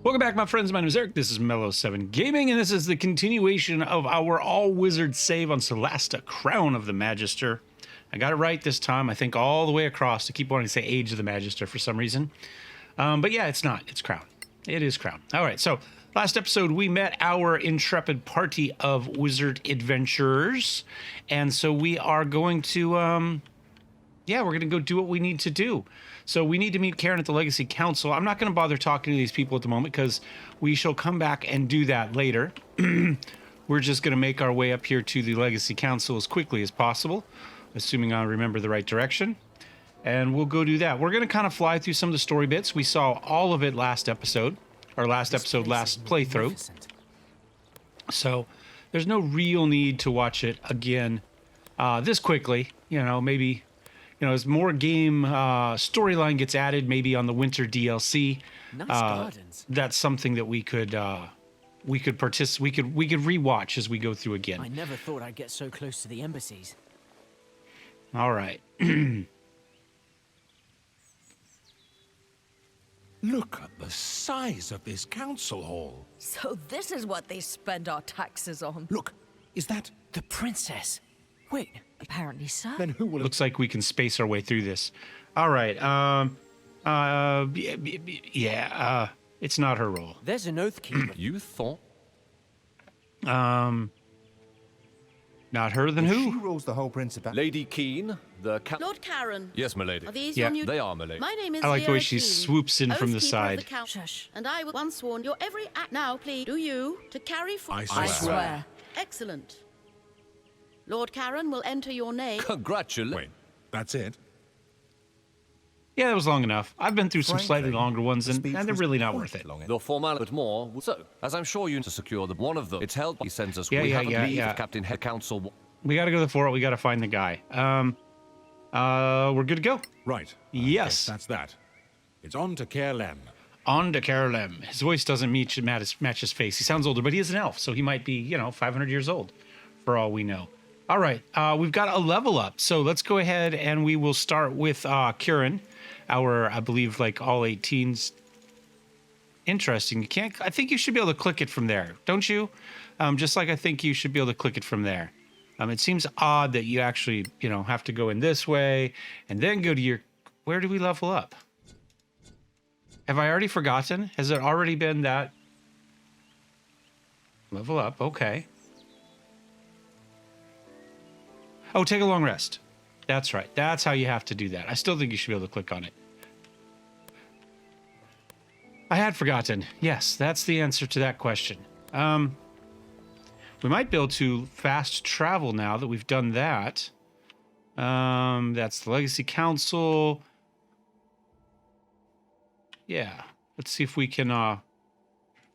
Welcome back, my friends. My name is Eric. This is Mellow7 Gaming, and this is the continuation of our all-wizard save on Solasta, Crown of the Magister. I got it right this time, I think all the way across. I keep wanting to say Age of the Magister for some reason. But yeah, it's not. It's Crown. It is Crown. All right, so last episode, we met our intrepid party of wizard adventurers. And so we are going to, we're going to go do what we need to do. So we need to meet Karen at the Legacy Council. I'm not going to bother talking to these people at the moment because we shall come back and do that later. We're just going to make our way up here to the Legacy Council as quickly as possible, assuming I remember the right direction. And we'll go do that. We're going to kind of fly through some of the story bits. We saw all of it last episode, last playthrough. So there's no real need to watch it again this quickly. Maybe... as more game storyline gets added, maybe on the winter DLC, nice gardens. That's something that we could rewatch as we go through again. I never thought I'd get so close to the embassies. All right. Look at the size of this council hall. So this is what they spend our taxes on. Look, is that... The princess. Wait. Apparently so. Then who will... Looks like we can space our way through this. All right. It's not her role. There's an oath keeper. You thought... Not her, then She who? rules the whole principality. Lady Keene, the Lord Karen. Yes, my lady. Are these Yeah. your new... They are, my lady. My name is I like the way Vera she Keene, swoops in from the Oathkeeper side. of the Council. Shush. And I was once sworn your every act. Now, please, do you to carry forth... I I swear. swear. Excellent. Lord Karen will enter your name. Congratulations. Wait, that's it? Yeah, that was long enough. I've been through some slightly Frankly, longer ones, the and speech they're was really not quite worth it. long. The formality, but more. So, as I'm sure you to secure the one of them, it's held by the census. Yeah, we yeah, have yeah, a leave yeah. of Captain Head Council. We got to go to the fort. We got to find the guy. We're good to go. Right. Yes. Okay, that's that. It's on to Caerlem. On to Carolem. His voice doesn't match his face. He sounds older, but he is an elf, so he might be, 500 years old, for all we know. All right, we've got a level up, so let's go ahead and we will start with Kieran, our, I believe, like all 18s. Interesting. You can't. I think you should be able to click it from there, don't you? Just like I think you should be able to click it from there. It seems odd that you actually, have to go in this way and then go to your. Where do we level up? Have I already forgotten? Has it already been that? Level up, okay. Oh, take a long rest. That's right. That's how you have to do that. I still think you should be able to click on it. I had forgotten. Yes, that's the answer to that question. We might be able to fast travel now that we've done that. That's the Legacy Council. Yeah, let's see if we can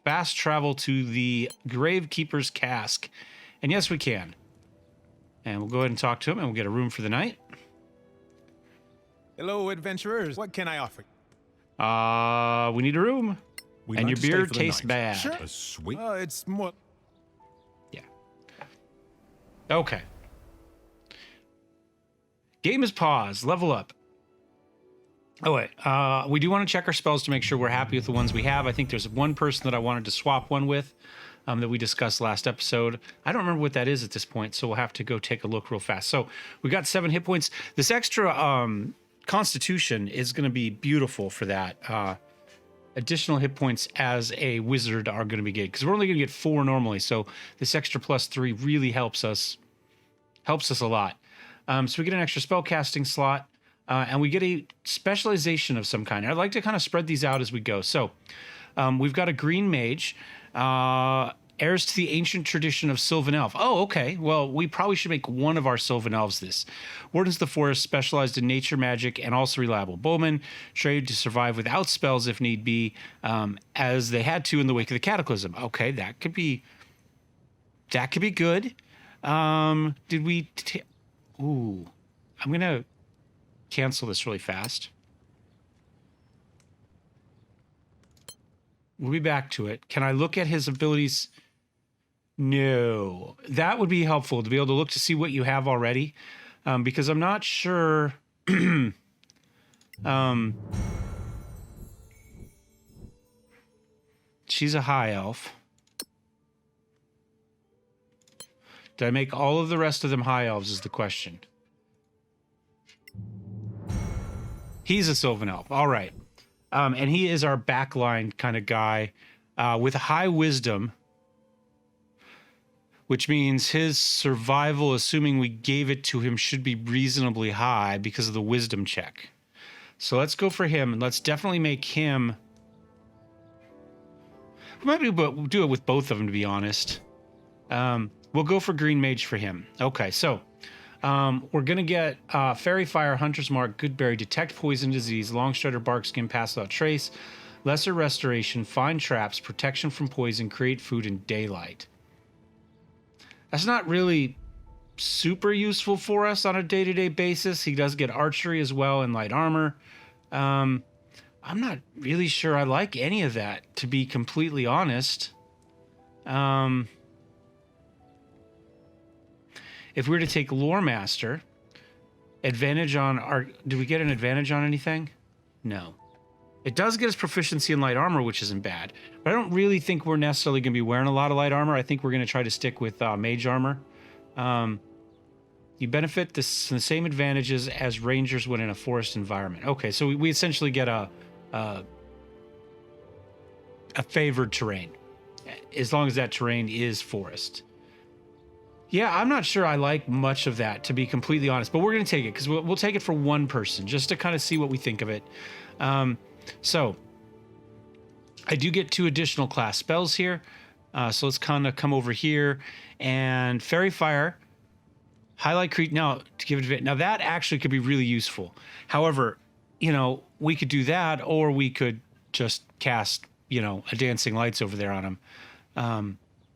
fast travel to the Gravekeeper's Cask. And yes, we can. And we'll go ahead and talk to him, and we'll get a room for the night. Hello, adventurers. What can I offer? We need a room. We'd And like your to stay beard for the tastes night. bad. Sure. A sweet... It's more... Yeah. Okay. Game is paused. Level up. Oh, wait. We do want to check our spells to make sure we're happy with the ones we have. I think there's one person that I wanted to swap one with that we discussed last episode. I don't remember what that is at this point, so we'll have to go take a look real fast. So we got 7 hit points. This extra Constitution is going to be beautiful for that. Additional hit points as a wizard are going to be good because we're only going to get 4 normally. So this extra +3 really helps us a lot. So we get an extra spell casting slot and we get a specialization of some kind. I'd like to kind of spread these out as we go. So we've got a green mage, heirs to the ancient tradition of Sylvan Elf. Oh, okay. Well, we probably should make one of our Sylvan Elves this. Wardens of the Forest, specialized in nature magic and also reliable bowmen, trained to survive without spells if need be, as they had to in the wake of the Cataclysm. Okay, that could be good. Did we... Ooh. I'm going to cancel this really fast. We'll be back to it. Can I look at his abilities? No. That would be helpful to be able to look to see what you have already, because I'm not sure. she's a high elf. Did I make all of the rest of them high elves is the question. He's a Sylvan elf. All right. And he is our backline kind of guy with high wisdom, which means his survival, assuming we gave it to him, should be reasonably high because of the wisdom check. So let's go for him, and let's definitely make him... We might do it with both of them, to be honest. We'll go for Green Mage for him. Okay, so we're going to get Fairy Fire, Hunter's Mark, Goodberry, Detect Poison Disease, Longstrider, Barkskin, Pass Without Trace, Lesser Restoration, Find Traps, Protection from Poison, Create Food, and Daylight. That's not really super useful for us on a day-to-day basis. He does get Archery as well and Light Armor. I'm not really sure I like any of that, to be completely honest. If we were to take Lore Master, advantage on our... Do we get an advantage on anything? No. It does get us proficiency in light armor, which isn't bad. But I don't really think we're necessarily going to be wearing a lot of light armor. I think we're going to try to stick with mage armor. You benefit the same advantages as rangers when in a forest environment. Okay, so we essentially get a favored terrain, as long as that terrain is forest. Yeah, I'm not sure I like much of that, to be completely honest, but we're going to take it because we'll take it for one person just to kind of see what we think of it. So I do get 2 additional class spells here. So let's kind of come over here and Fairy Fire, highlight creep. Now to give it, now that actually could be really useful. However, you know, we could do that, or we could just cast, you know, a dancing lights over there on him.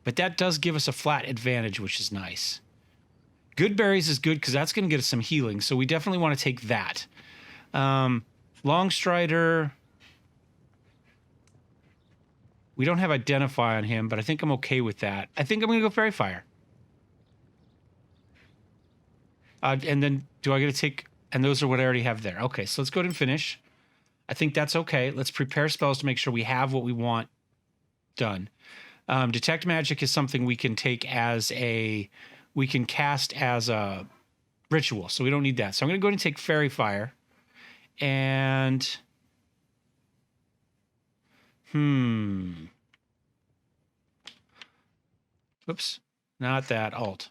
But that does give us a flat advantage, which is nice. Good Berries is good because that's going to get us some healing, so we definitely want to take that. Longstrider, we don't have Identify on him, but I think I'm okay with that. I think I'm going to go Fairy Fire. And then do I get to take... And those are what I already have there. Okay, so let's go ahead and finish. I think that's okay. Let's prepare spells to make sure we have what we want done. Detect Magic is something we can take as a... We can cast as a ritual, so we don't need that. So I'm going to go ahead and take Fairy Fire. And... Oops. Not that. Alt.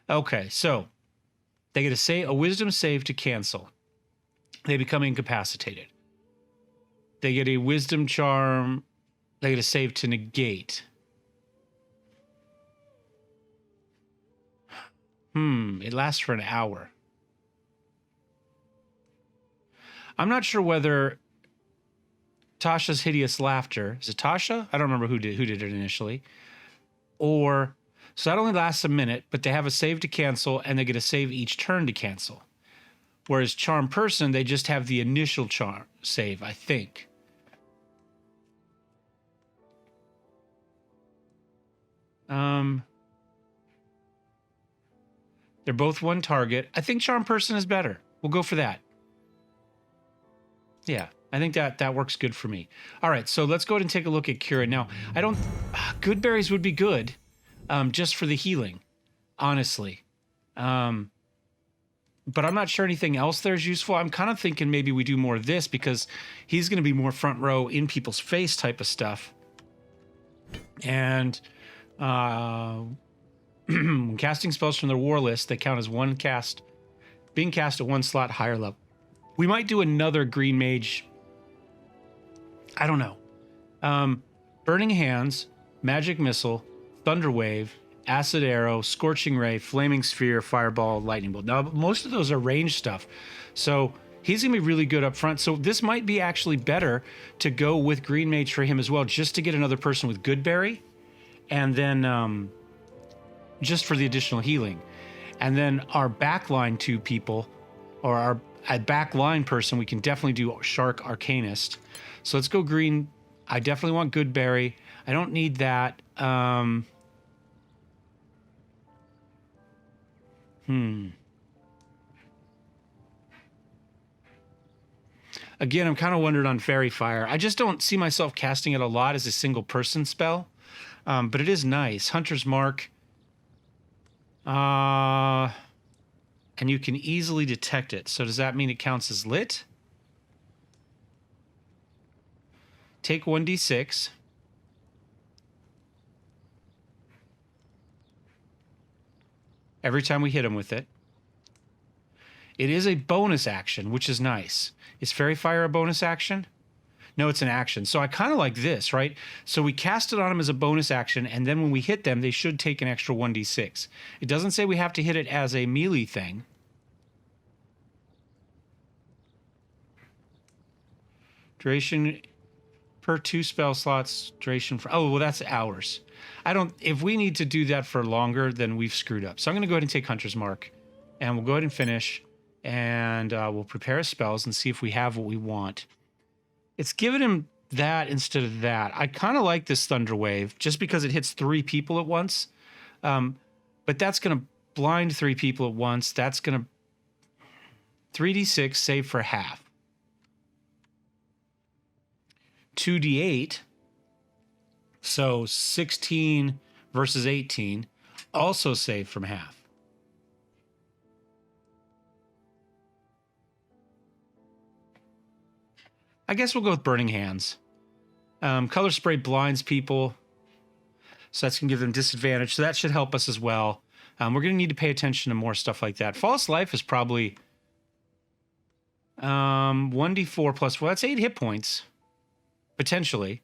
Okay, so... They get a wisdom save to cancel. They become incapacitated. They get a wisdom charm. They get a save to negate. It lasts for an hour. I'm not sure whether Tasha's Hideous Laughter, is it Tasha? I don't remember who did it initially. Or, so that only lasts a minute, but they have a save to cancel, and they get a save each turn to cancel. Whereas Charm Person, they just have the initial charm save, I think. They're both one target. I think Charm Person is better. We'll go for that. Yeah, I think that works good for me. All right, so let's go ahead and take a look at Cura. Now, I don't... Good Berries would be good, just for the healing, honestly. But I'm not sure anything else there is useful. I'm kind of thinking maybe we do more of this because he's going to be more front row in people's face type of stuff. And when casting spells from their war list, they count as one cast, being cast at one slot higher level. We might do another Green Mage. I don't know. Burning Hands, Magic Missile, Thunder Wave, Acid Arrow, Scorching Ray, Flaming Sphere, Fireball, Lightning Bolt. Now, most of those are range stuff. So he's going to be really good up front. So this might be actually better to go with Green Mage for him as well, just to get another person with Goodberry. And then just for the additional healing. And then our backline 2 people, or our backline person, we can definitely do Shark Arcanist. So let's go green. I definitely want Goodberry. I don't need that. Again, I'm kind of wondering on Fairy Fire. I just don't see myself casting it a lot as a single person spell. But it is nice. Hunter's Mark. And you can easily detect it. So does that mean it counts as lit? Take 1d6. Every time we hit him with it. It is a bonus action, which is nice. Is Fairy Fire a bonus action? No, it's an action. So I kind of like this, right? So we cast it on them as a bonus action, and then when we hit them, they should take an extra 1d6. It doesn't say we have to hit it as a melee thing. Duration per 2 spell slots. Duration for... Oh, well, that's hours. If we need to do that for longer, then we've screwed up. So I'm going to go ahead and take Hunter's Mark, and we'll go ahead and finish, and we'll prepare his spells and see if we have what we want. It's giving him that instead of that. I kind of like this Thunder Wave just because it hits 3 people at once. But that's going to blind 3 people at once. That's going to 3d6 save for half. 2d8. So 16 versus 18 also save from half. I guess we'll go with Burning Hands. Color Spray blinds people, so that's going to give them disadvantage. So that should help us as well. We're going to need to pay attention to more stuff like that. False Life is probably 1d4 plus 4. That's 8 hit points, potentially.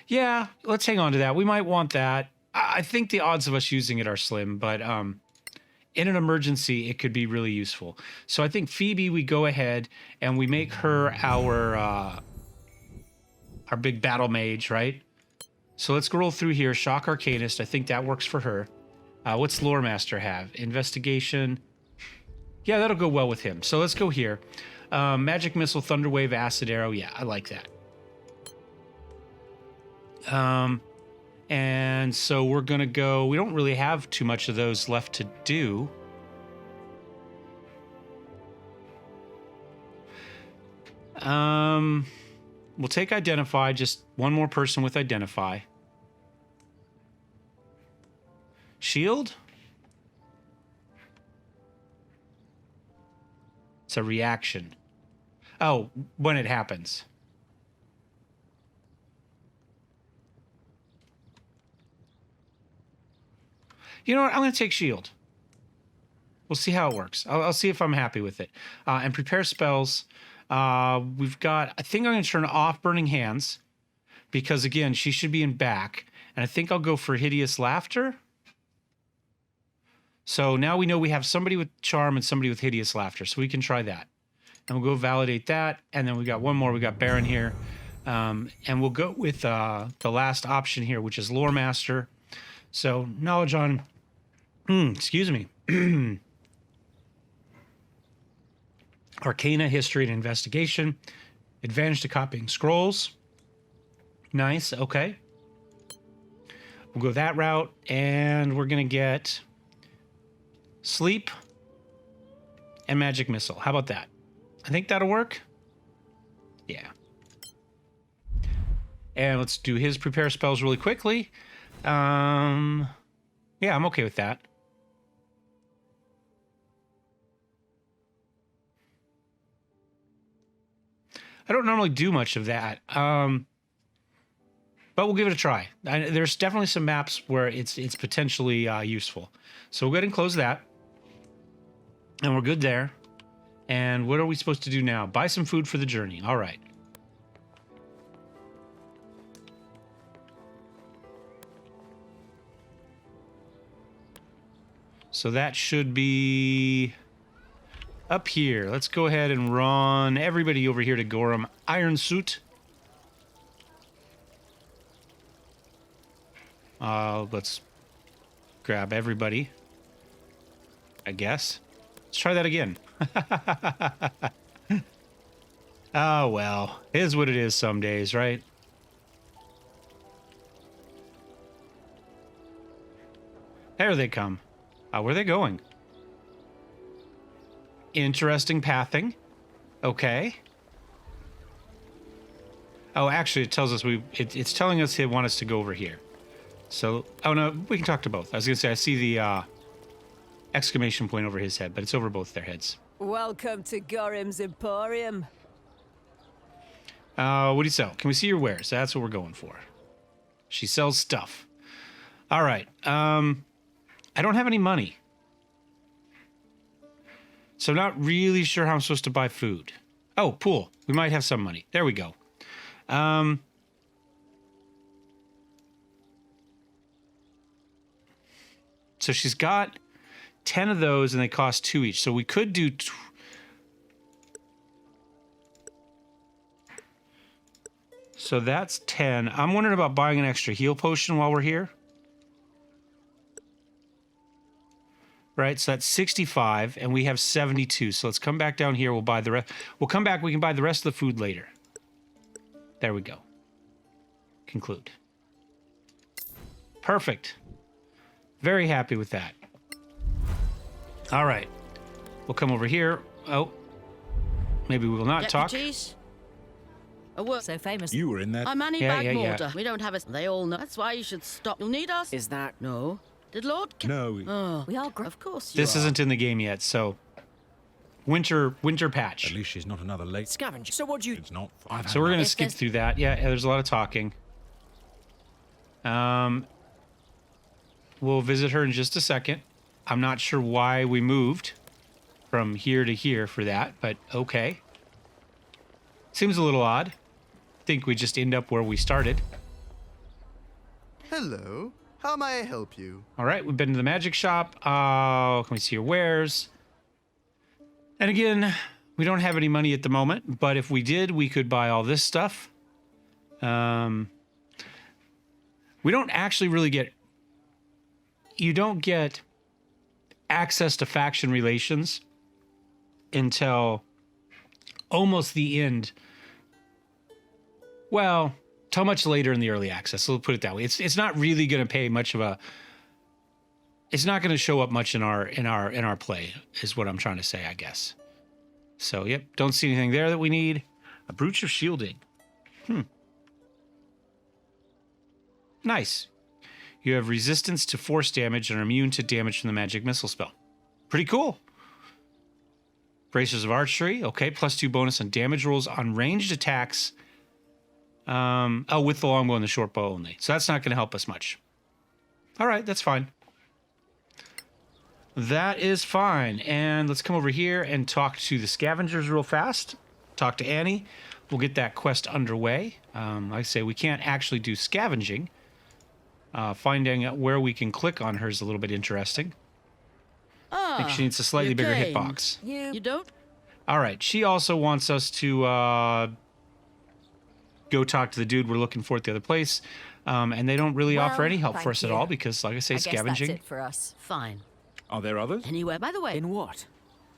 Yeah, let's hang on to that. We might want that. I think the odds of us using it are slim, but... in an emergency, it could be really useful. So I think Phoebe, we go ahead and we make her our big battle mage, right? So let's roll through here. Shock Arcanist. I think that works for her. What's Lore Master have? Investigation. Yeah, that'll go well with him. So let's go here. Magic Missile, Thunder Wave, Acid Arrow. Yeah, I like that. And so we're going to go... We don't really have too much of those left to do. We'll take Identify. Just one more person with Identify. Shield? It's a reaction. Oh, when it happens. You know what? I'm going to take Shield. We'll see how it works. I'll see if I'm happy with it. And prepare spells. We've got... I think I'm going to turn off Burning Hands. Because, again, she should be in back. And I think I'll go for Hideous Laughter. So now we know we have somebody with Charm and somebody with Hideous Laughter. So we can try that. And we'll go validate that. And then we got one more. We got Baron here. And we'll go with the last option here, which is Lore Master. So knowledge on... excuse me. Arcana, History, and Investigation. Advantage to copying scrolls. Nice, okay. We'll go that route, and we're going to get Sleep and Magic Missile. How about that? I think that'll work. Yeah. And let's do his prepare spells really quickly. Yeah, I'm okay with that. I don't normally do much of that, but we'll give it a try. There's definitely some maps where it's potentially useful. So we'll go ahead and close that, and we're good there. And what are we supposed to do now? Buy some food for the journey. All right. So that should be up here. Let's go ahead and run everybody over here to Gorham Iron Suit. Let's grab everybody, I guess. Let's try that again. Oh, well. It is what it is some days, right? There they come. Where are they going? Interesting pathing. Okay. Oh, actually, it tells us it's telling us they want us to go over here. So, oh no, we can talk to both. I was gonna say I see the exclamation point over his head, but it's over both their heads. Welcome to Gorhams Emporium. What do you sell? Can we see your wares? That's what we're going for. She sells stuff. All right. I don't have any money. So I'm not really sure how I'm supposed to buy food. Oh, pool. We might have some money. There we go. So she's got 10 of those and they cost 2 each. So we could do... So that's 10. I'm wondering about buying an extra heal potion while we're here. Right, so that's 65, and we have 72. So let's come back down here. We'll buy the rest. We'll come back. We can buy the rest of the food later. There we go. Conclude. Perfect. Very happy with that. All right. We'll come over here. Oh. Maybe we will not talk. Deputies? A work. So famous. You were in that. I'm Manny Yeah, Bagmortar. We don't have a... They all know. That's why you should stop. You'll need us. Is that... No. Did Lord... No. Oh, We are of course you This are. isn't in the game yet, so... Winter At patch. least she's not another late. Scavenger. So what do you... It's not. I've So we're going to If skip there's- through that. Yeah, there's a lot of talking. We'll visit her in just a second. I'm not sure why we moved from here to here for that, but okay. Seems a little odd. Think we just end up where we started. Hello. How may I help you? All right, we've been to the magic shop. Can we see your wares? And again, we don't have any money at the moment, but if we did, we could buy all this stuff. We don't actually really get... You don't get access to faction relations until almost the end. Well, till much later in the early access. So we'll put it that way. It's not really going to pay much of a... It's not going to show up much in our play, is what I'm trying to say, I guess. So, yep, don't see anything there that we need. A brooch of shielding. Nice. You have resistance to force damage and are immune to damage from the magic missile spell. Pretty cool. Bracers of archery. Okay, +2 bonus on damage rolls on ranged attacks. With the longbow and the short bow only. So that's not going to help us much. All right, that's fine. That is fine. And let's come over here and talk to the scavengers real fast. Talk to Annie. We'll get that quest underway. Like I say, we can't actually do scavenging. Finding out where we can click on her is a little bit interesting. I think she needs a slightly you bigger came. hitbox. You don't? All right. She also wants us to go talk to the dude we're looking for at the other place. And they don't really offer Well, any help for thank us at you. all because, like I say, I guess scavenging. that's it for us. Fine. Are there others? Anywhere. By the way, In what?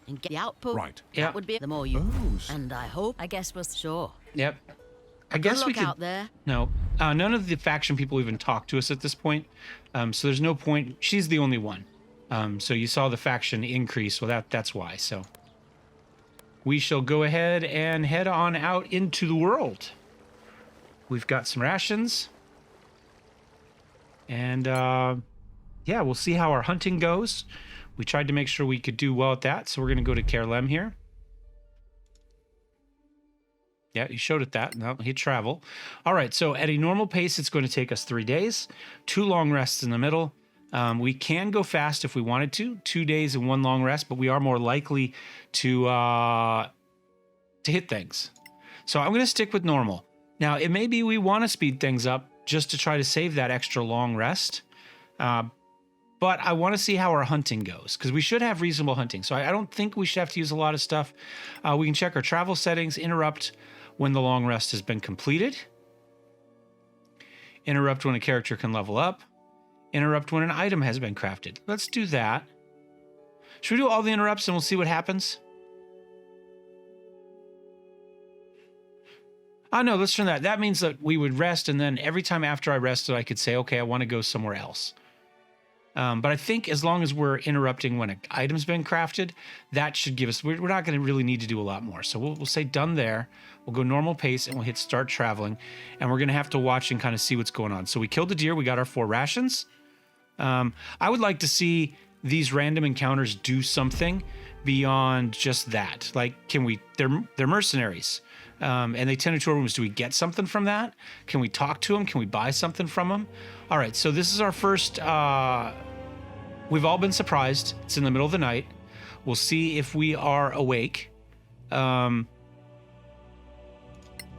and get the output. Right. Yeah. That would be the more you... Oh, And I hope... I guess we'll... Sure. Yep. I Good guess luck we could. out there. No, none of the faction people even talk to us at this point. So there's no point. She's the only one. So you saw the faction increase. Well, that's why. So we shall go ahead and head on out into the world. We've got some rations. And yeah, we'll see how our hunting goes. We tried to make sure we could do well at that. So we're going to go to Kerlem here. Yeah, he showed it that. No, he'd travel. All right, so at a normal pace, it's going to take us 3 days. 2 long rests in the middle. We can go fast if we wanted to. 2 days and 1 long rest, but we are more likely to hit things. So I'm going to stick with normal. Now, it may be we want to speed things up just to try to save that extra long rest. But I want to see how our hunting goes, because we should have reasonable hunting. So I don't think we should have to use a lot of stuff. We can check our travel settings, interrupt when the long rest has been completed. Interrupt when a character can level up. Interrupt when an item has been crafted. Let's do that. Should we do all the interrupts and we'll see what happens? Oh, no, let's turn that. That means that we would rest, and then every time after I rested, I could say, okay, I want to go somewhere else. But I think as long as we're interrupting when an item's been crafted, that should give us, we're not going to really need to do a lot more. So we'll say done there. We'll go normal pace and we'll hit start traveling. And we're going to have to watch and kind of see what's going on. So we killed the deer. We got our 4 rations. I would like to see these random encounters do something beyond just that. Like, can we, they're mercenaries. And they tend to our rooms. Do we get something from that? Can we talk to them? Can we buy something from them? All right, so this is our first, we've all been surprised. It's in the middle of the night. We'll see if we are awake.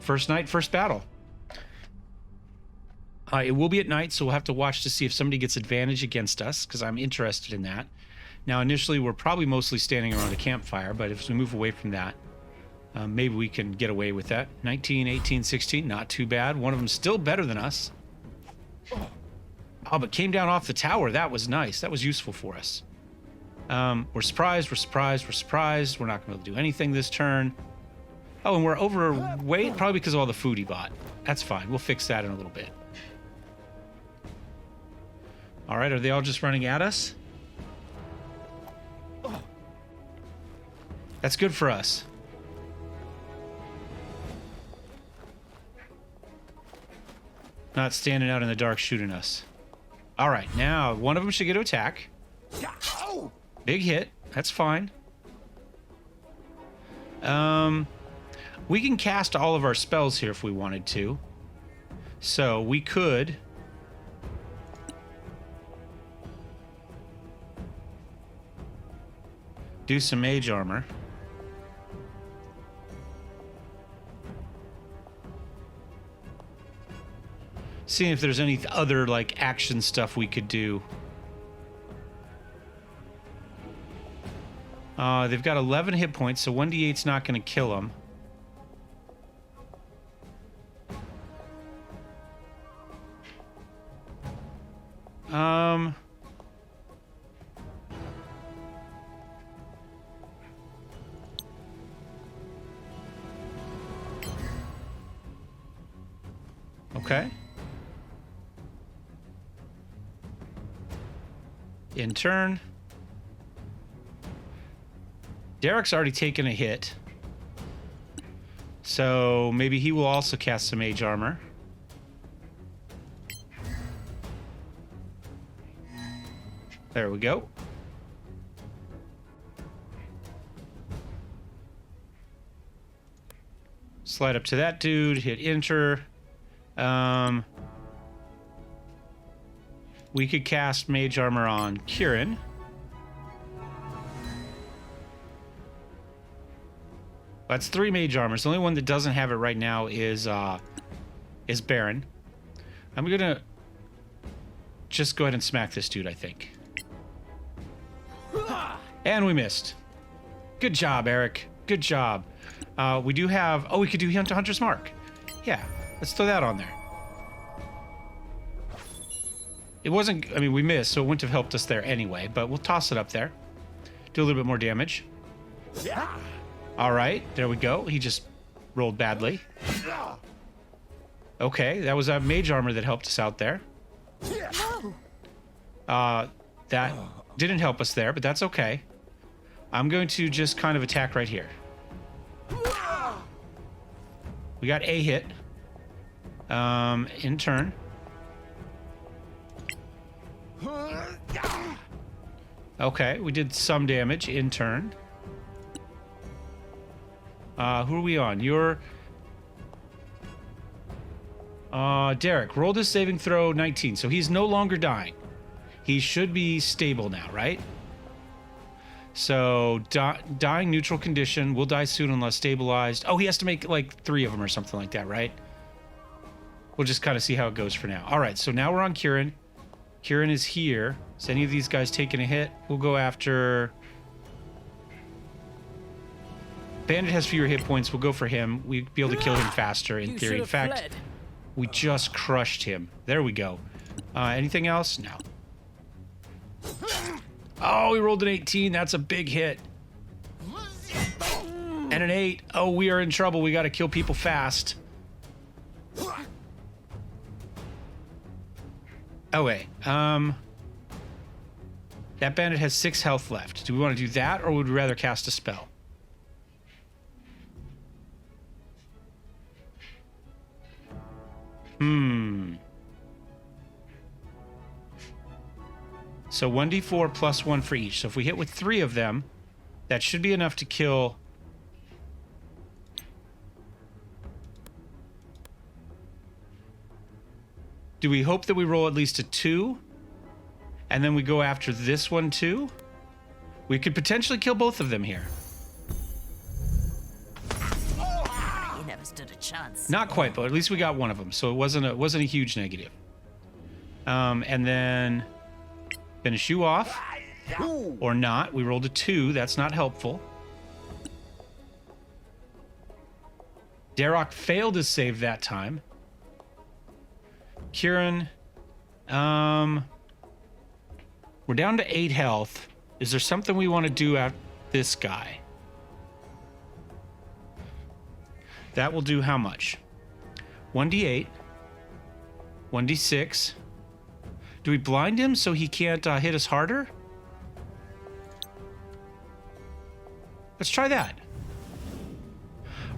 First night, first battle. It will be at night, so we'll have to watch to see if somebody gets advantage against us, because I'm interested in that. Now, initially, we're probably mostly standing around a campfire, but if we move away from that, maybe we can get away with that. 19, 18, 16, not too bad. One of them's still better than us. Oh, but came down off the tower. That was nice. That was useful for us. We're surprised, we're surprised, we're surprised. We're not going to be able to do anything this turn. Oh, and we're overweight, probably because of all the food he bought. That's fine. We'll fix that in a little bit. All right, are they all just running at us? That's good for us. Not standing out in the dark shooting us. All right, now one of them should get to attack. Big hit. That's fine. We can cast all of our spells here if we wanted to. So we could... do some mage armor. Seeing if there's any other like action stuff we could do. They've got 11 hit points, so 1d8's not going to kill them. Okay. In turn. Derek's already taken a hit. So maybe he will also cast some mage armor. There we go. Slide up to that dude, hit enter. We could cast mage armor on Kieran. That's 3 mage armors. The only one that doesn't have it right now is Baron. I'm gonna just go ahead and smack this dude, I think. And we missed. Good job, Eric. Good job. We do have... oh, we could do Hunter's Mark. Yeah, let's throw that on there. It wasn't... I mean, we missed, so it wouldn't have helped us there anyway, but we'll toss it up there. Do a little bit more damage. All right, there we go. He just rolled badly. Okay, that was a mage armor that helped us out there. That didn't help us there, but that's okay. I'm going to just kind of attack right here. We got a hit. In turn. Okay, we did some damage in turn. Who are we on? You're... Derek, rolled his saving throw 19, so he's no longer dying. He should be stable now, right? So, dying neutral condition, will die soon unless stabilized. Oh, he has to make like 3 of them or something like that, right? We'll just kind of see how it goes for now. All right, so now we're on Kieran. Kieran is here. Is any of these guys taking a hit? We'll go after... Bandit has fewer hit points. We'll go for him. We'd be able to kill him faster, in theory. In fact, we just crushed him. There we go. Anything else? No. Oh, we rolled an 18. That's a big hit. And an 8. Oh, we are in trouble. We got to kill people fast. Oh, wait. That bandit has 6 health left. Do we want to do that, or would we rather cast a spell? So 1d4 plus 1 for each. So if we hit with 3 of them, that should be enough to kill... Do we hope that we roll at least a 2? And then we go after this one too? We could potentially kill both of them here. You never stood a chance. Not quite, but at least we got one of them, so it wasn't a huge negative. And then finish you off, or not. We rolled a 2. That's not helpful. Darroch failed his save that time. Kieran, we're down to 8 health. Is there something we want to do at this guy? That will do how much? 1d8, 1d6. Do we blind him so he can't hit us harder? Let's try that.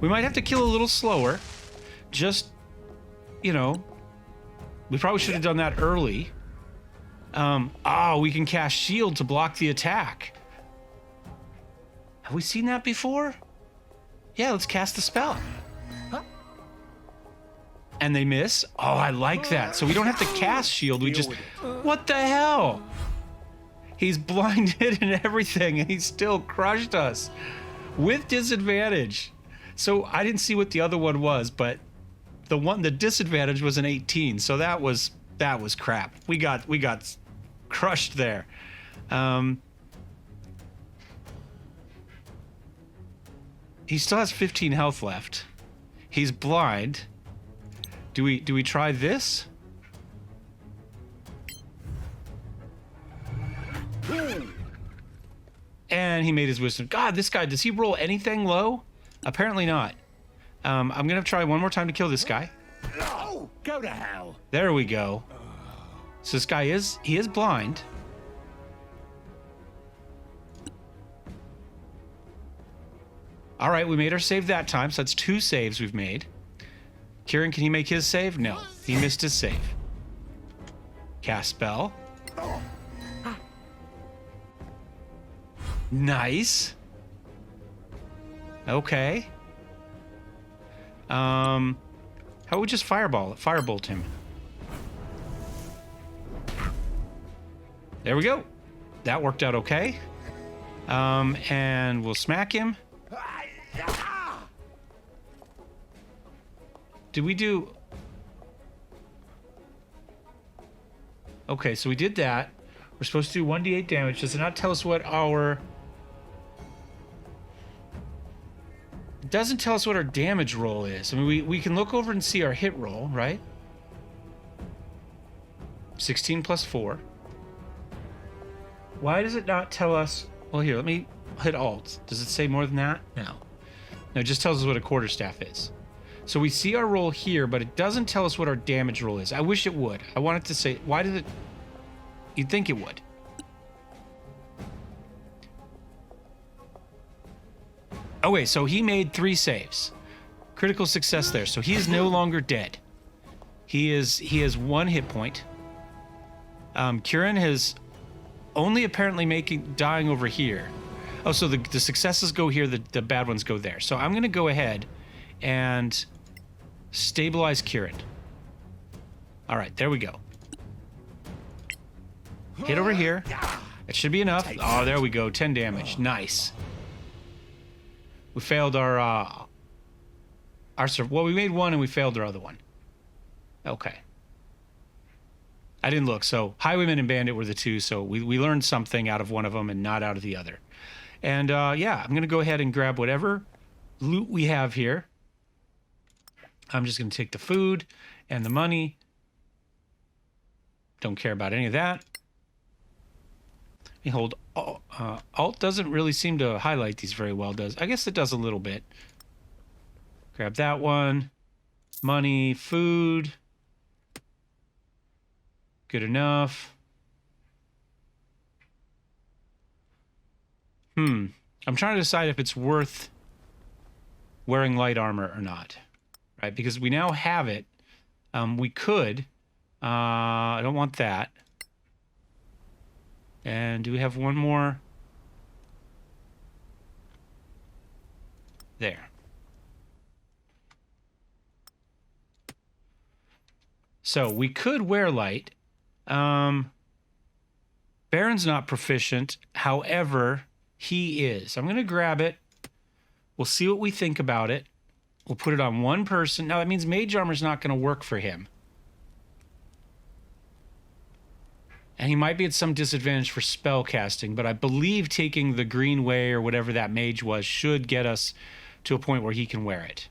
We might have to kill a little slower. Just, you know, we probably should have done that early. We can cast shield to block the attack. Have we seen that before? Yeah, let's cast the spell. And they miss. Oh, I like that. So we don't have to cast shield. We just... What the hell? He's blinded and everything, and he still crushed us with disadvantage. So I didn't see what the other one was, but the disadvantage was an 18. So that was crap. We got crushed there. He still has 15 health left. He's blind. Do we try this? And he made his wisdom. God, this guy, does he roll anything low? Apparently not. I'm gonna try one more time to kill this guy. No! Go to hell! There we go. So this guy is blind. All right, we made our save that time, so that's 2 saves we've made. Kieran, can he make his save? No, he missed his save. Cast spell. Nice. Okay. How about we just firebolt him? There we go. That worked out okay. And we'll smack him. Did we do... Okay, so we did that. We're supposed to do 1d8 damage. Does it not tell us what our... It doesn't tell us what our damage roll is. I mean, we can look over and see our hit roll, right? 16 plus 4. Why does it not tell us... Well, here, let me hit Alt. Does it say more than that? No. No, it just tells us what a quarterstaff is. So we see our roll here, but it doesn't tell us what our damage roll is. I wish it would. I wanted to say... Why did it... You'd think it would. Okay, so he made 3 saves. Critical success there. So he is no longer dead. He has 1 hit point. Kieran has only apparently dying over here. Oh, so the successes go here, the bad ones go there. So I'm going to go ahead and stabilize Kieran. All right, there we go. Hit over here. It should be enough. Oh, there we go. 10 damage. Nice. We failed our well, we made 1 and we failed our other one. Okay. I didn't look. So Highwayman and Bandit were the 2, so we learned something out of one of them and not out of the other. And yeah, I'm going to go ahead and grab whatever loot we have here. I'm just going to take the food and the money. Don't care about any of that. You hold Alt doesn't really seem to highlight these very well, does? I guess it does a little bit. Grab that one. Money, food. Good enough. I'm trying to decide if it's worth wearing light armor or not, right? Because we now have it. We could. I don't want that. And do we have one more? There. So we could wear light. Baron's not proficient. However, he is. I'm going to grab it. We'll see what we think about it. We'll put it on one person. Now, that means mage armor's not going to work for him. And he might be at some disadvantage for spell casting, but I believe taking the green way or whatever that mage was should get us to a point where he can wear it.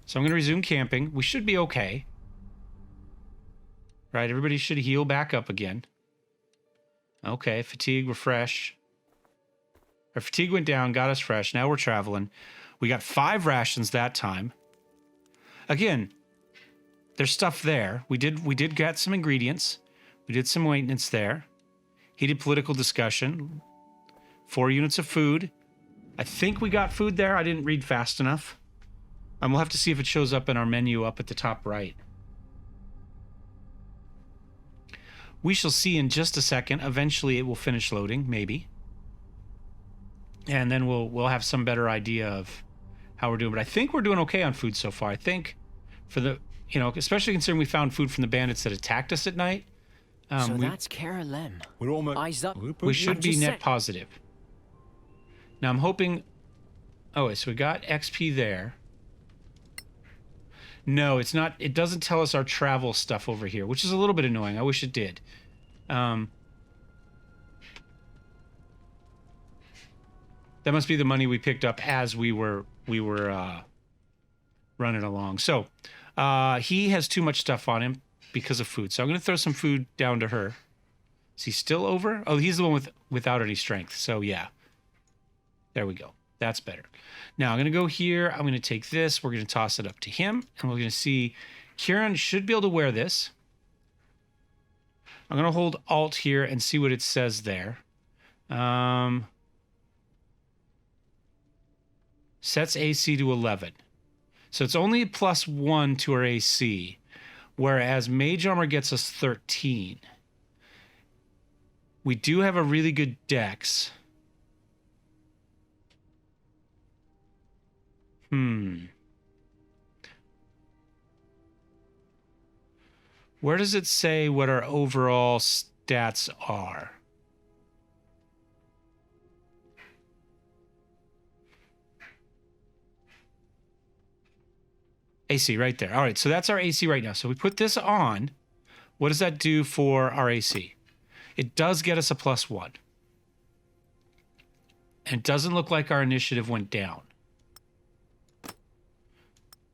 So I'm going to resume camping. We should be okay. Right, everybody should heal back up again. Okay, fatigue, we're fresh. Our fatigue went down, got us fresh. Now we're traveling. We got 5 rations that time. Again, there's stuff there. We did get some ingredients. We did some maintenance there. Heated political discussion. 4 units of food. I think we got food there. I didn't read fast enough. We'll have to see if it shows up in our menu up at the top right. We shall see in just a second. Eventually it will finish loading, maybe. And then we'll have some better idea of how we're doing. But I think we're doing okay on food so far. I think for the, especially considering we found food from the bandits that attacked us at night. So that's Kara Lem. We're almost. Eyes up. We should be Just net said- positive. Now I'm hoping... Oh, wait, so we got XP there. No, it's not. It doesn't tell us our travel stuff over here, which is a little bit annoying. I wish it did. That must be the money we picked up as we were running along. So he has too much stuff on him because of food. So I'm going to throw some food down to her. Is he still over? Oh, he's the one without any strength. So yeah, there we go. That's better. Now I'm going to go here. I'm going to take this. We're going to toss it up to him. And we're going to see Kieran should be able to wear this. I'm going to hold Alt here and see what it says there. Sets AC to 11. So it's only +1 to our AC, whereas Mage Armor gets us 13. We do have a really good dex. Where does it say what our overall stats are? AC right there. All right, so that's our AC right now. So we put this on. What does that do for our AC? It does get us a +1. And it doesn't look like our initiative went down.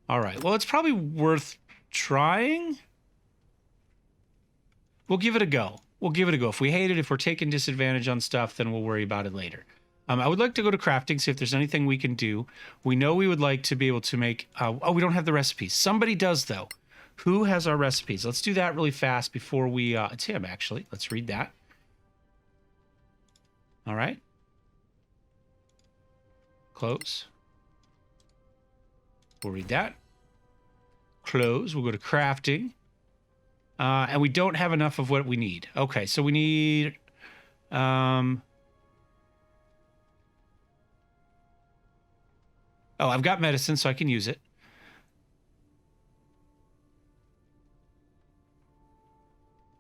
All right, well, it's probably worth trying. We'll give it a go. We'll give it a go. If we hate it, if we're taking disadvantage on stuff, then we'll worry about it later. I would like to go to crafting, see if there's anything we can do. We know we would like to be able to make... oh, we don't have the recipes. Somebody does, though. Who has our recipes? Let's do that really fast before we... it's him, actually. Let's read that. All right. Close. We'll read that. Close. We'll go to crafting. And we don't have enough of what we need. Okay, so we need... oh, I've got medicine, so I can use it.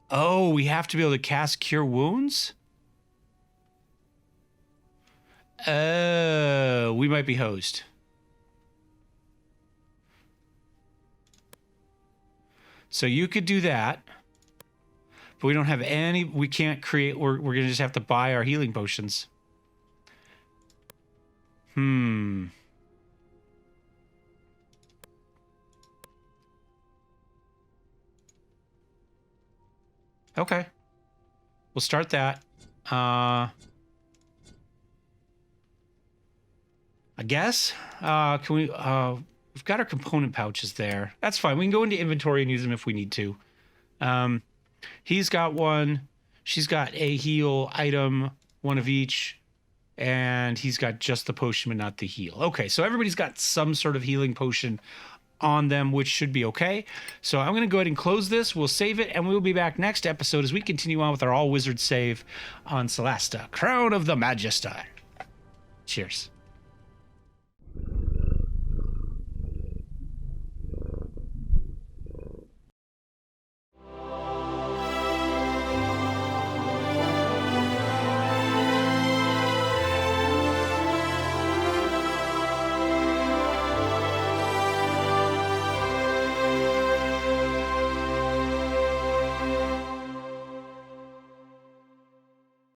Oh, we have to be able to cast Cure Wounds? Oh, we might be hosed. So you could do that, but we don't have any, we can't create, we're going to just have to buy our healing potions. Okay. We'll start that. I guess. Can we, we've got our component pouches there. That's fine. We can go into inventory and use them if we need to. He's got one. She's got a heal item. one of each. And he's got just the potion, but not the heal. Okay, so everybody's got some sort of healing potion on them, which should be okay. So I'm going to go ahead and close this. We'll save it, and we'll be back next episode as we continue on with our all-wizard save on Solasta, Crown of the Magister. Cheers.